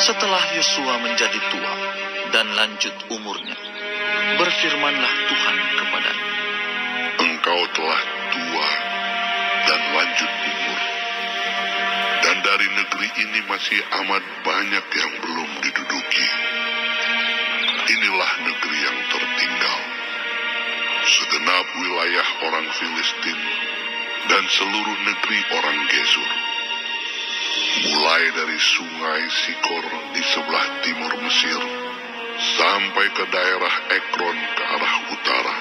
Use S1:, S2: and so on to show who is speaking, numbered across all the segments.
S1: Setelah Yosua menjadi tua dan lanjut umurnya, berfirmanlah Tuhan kepadanya,
S2: Engkau telah tua dan lanjut umur, dan dari negeri ini masih amat banyak yang belum diduduki. Inilah negeri yang tertinggal, segenap wilayah orang Filistin dan seluruh negeri orang Gesur, mulai dari sungai Sikor di sebelah timur Mesir sampai ke daerah Ekron ke arah utara.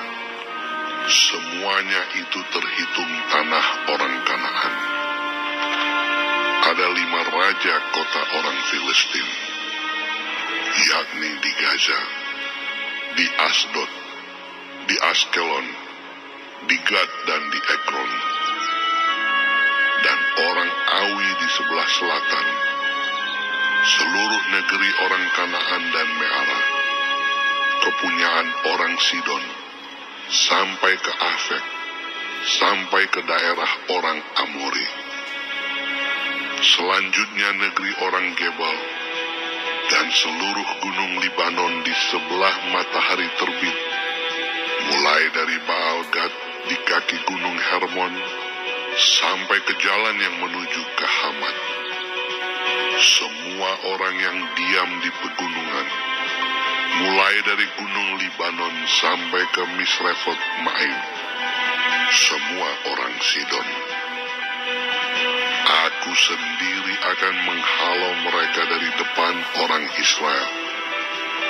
S2: Semuanya itu terhitung tanah orang Kanaan. Ada 5 raja kota orang Filistin, yakni di Gaza, di Asdod, di Askelon, di Gad dan di Ekron. Dan orang Awi di sebelah selatan, seluruh negeri orang Kanaan dan Meara, kepunyaan orang Sidon, sampai ke Afek, sampai ke daerah orang Amori. Selanjutnya negeri orang Gebal, dan seluruh gunung Libanon di sebelah matahari terbit, mulai dari Baal Gad di kaki gunung Hermon, sampai ke jalan yang menuju ke Hamat. Semua orang yang diam di pegunungan, mulai dari gunung Libanon sampai ke Misrefot Maim, semua orang Sidon. Aku sendiri akan menghalau mereka dari depan orang Israel.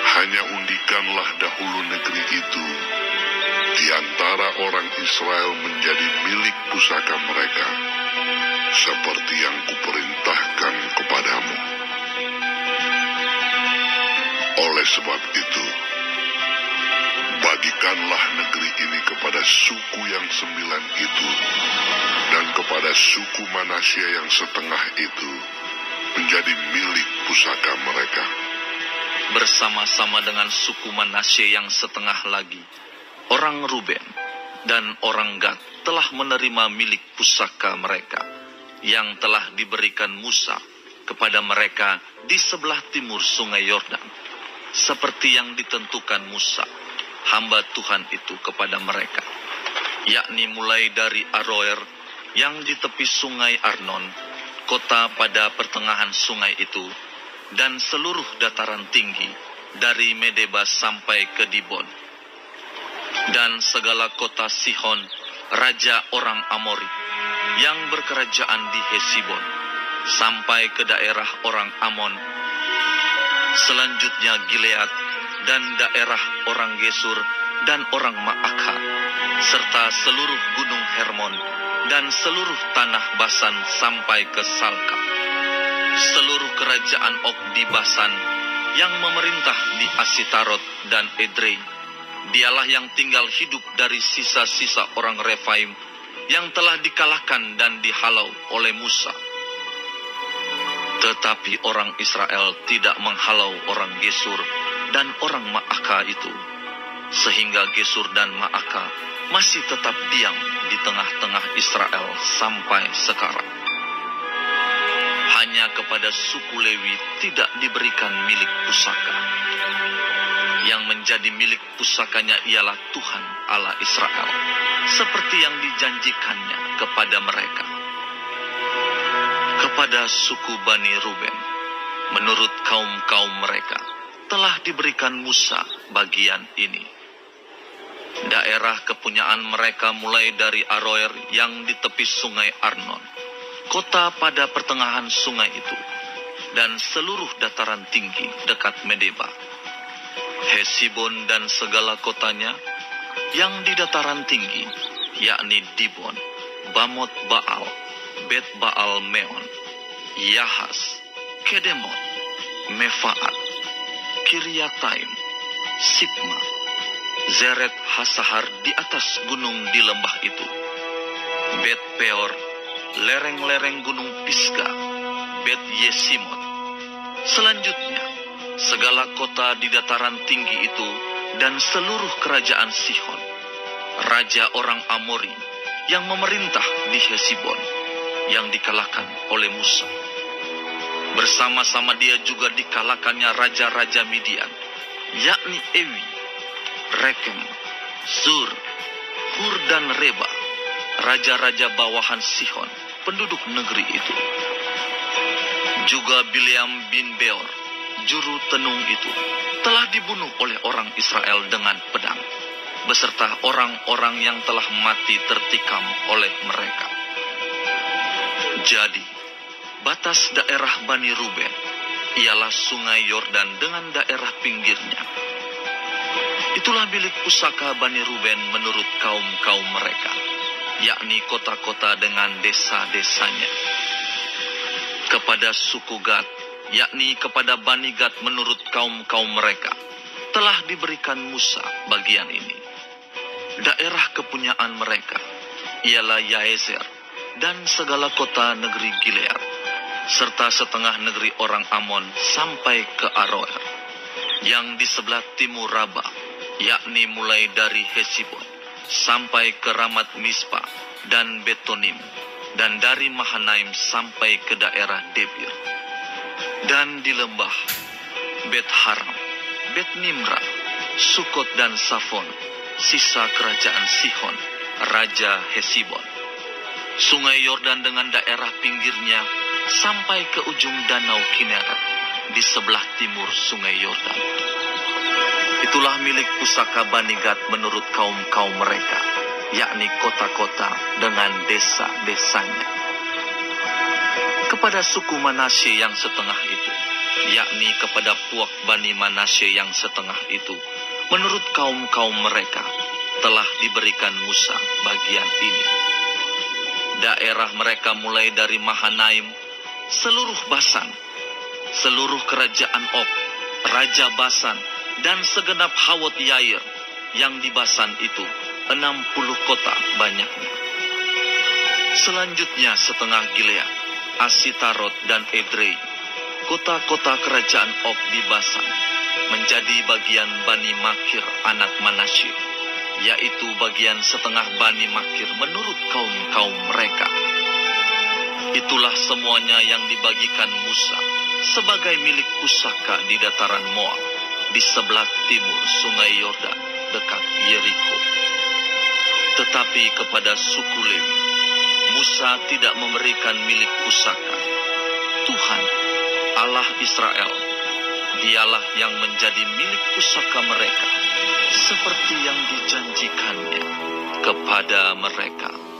S2: Hanya undikanlah dahulu negeri itu di antara orang Israel menjadi milik pusaka mereka, seperti yang kuperintahkan kepadamu. Oleh sebab itu, bagikanlah negeri ini kepada suku yang 9 itu, dan kepada suku Manasya yang setengah itu, menjadi milik pusaka mereka.
S1: bersama-sama dengan suku Manasye yang setengah lagi, orang Ruben dan orang Gad telah menerima milik pusaka mereka, yang telah diberikan Musa kepada mereka di sebelah timur sungai Yordan, seperti yang ditentukan Musa, hamba Tuhan itu kepada mereka, yakni mulai dari Aroer yang di tepi sungai Arnon, kota pada pertengahan sungai itu, dan seluruh dataran tinggi dari Medeba sampai ke Dibon, dan segala kota Sihon, raja orang Amori, yang berkerajaan di Hesibon, sampai ke daerah orang Amon. Selanjutnya Gilead dan daerah orang Gesur dan orang Maakha, serta seluruh gunung Hermon dan seluruh tanah Basan sampai ke Salka. Seluruh kerajaan Og di Basan yang memerintah di Asitarot dan Edrei, dialah yang tinggal hidup dari sisa-sisa orang Refaim yang telah dikalahkan dan dihalau oleh Musa. Tetapi orang Israel tidak menghalau orang Gesur dan orang Maakha itu, sehingga Gesur dan Maakha masih tetap diam di tengah-tengah Israel sampai sekarang. Hanya kepada suku Lewi tidak diberikan milik pusaka. Yang menjadi milik pusakanya ialah Tuhan Allah Israel, seperti yang dijanjikannya kepada mereka. Kepada suku Bani Ruben, menurut kaum-kaum mereka, telah diberikan Musa bagian ini. Daerah kepunyaan mereka mulai dari Aroer yang di tepi sungai Arnon, kota pada pertengahan sungai itu, dan seluruh dataran tinggi dekat Medeba, Hesibon dan segala kotanya, yang di dataran tinggi, yakni Dibon, Bamot Baal, Bet Baal Meon, Yahas, Kedemot, Mefaat, Kiryataim, Sipma, Zeret Hasahar di atas gunung di lembah itu, Bet Peor, lereng-lereng gunung Pisga, Bet Yesimot. Selanjutnya, segala kota di dataran tinggi itu dan seluruh kerajaan Sihon, raja orang Amori, yang memerintah di Hesibon, yang dikalahkan oleh Musa. Bersama-sama dia juga dikalahkannya raja-raja Midian, yakni Ewi, Rekem, Sur, Hur dan Reba, raja-raja bawahan Sihon, penduduk negeri itu. Juga Bileam bin Beor, juru tenung itu, telah dibunuh oleh orang Israel dengan pedang, beserta orang-orang yang telah mati tertikam oleh mereka. Jadi, batas daerah Bani Ruben ialah sungai Yordan dengan daerah pinggirnya. Itulah milik pusaka Bani Ruben menurut kaum-kaum mereka, yakni kota-kota dengan desa-desanya. Kepada suku Gad, yakni kepada Bani Gad menurut kaum-kaum mereka, telah diberikan Musa bagian ini. Daerah kepunyaan mereka ialah Yaezer dan segala kota negeri Gilead, serta setengah negeri orang Amon sampai ke Aroer, yang di sebelah timur Raba, yakni mulai dari Hesibon sampai ke Ramat Mispa dan Betonim, dan dari Mahanaim sampai ke daerah Debir, dan di lembah Bet Haram, Bet Nimra, Sukot dan Safon, sisa kerajaan Sihon, Raja Hesibon. Sungai Yordan dengan daerah pinggirnya sampai ke ujung danau Kineret di sebelah timur sungai Yordan. Itulah milik pusaka Bani Gad menurut kaum-kaum mereka, yakni kota-kota dengan desa-desanya. Kepada suku Manasye yang setengah itu, yakni kepada puak Bani Manasye yang setengah itu, menurut kaum-kaum mereka, telah diberikan Musa bagian ini. Daerah mereka mulai dari Mahanaim, seluruh Basan, seluruh kerajaan Og, Raja Basan, dan segenap Hawot Yair yang di Basan itu, 60 kota banyaknya. Selanjutnya setengah Gilead, Asitarot dan Edrei, kota-kota kerajaan Og di Basan, menjadi bagian Bani Makir anak Manasye, yaitu bagian setengah Bani Makir menurut kaum-kaum mereka. Itulah semuanya yang dibagikan Musa sebagai milik pusaka di dataran Moab, di sebelah timur sungai Yordan, dekat Yeriko. Tetapi kepada suku Lewi, Musa tidak memberikan milik pusaka. Tuhan, Allah Israel, dialah yang menjadi milik pusaka mereka, seperti yang dijanjikannya kepada mereka.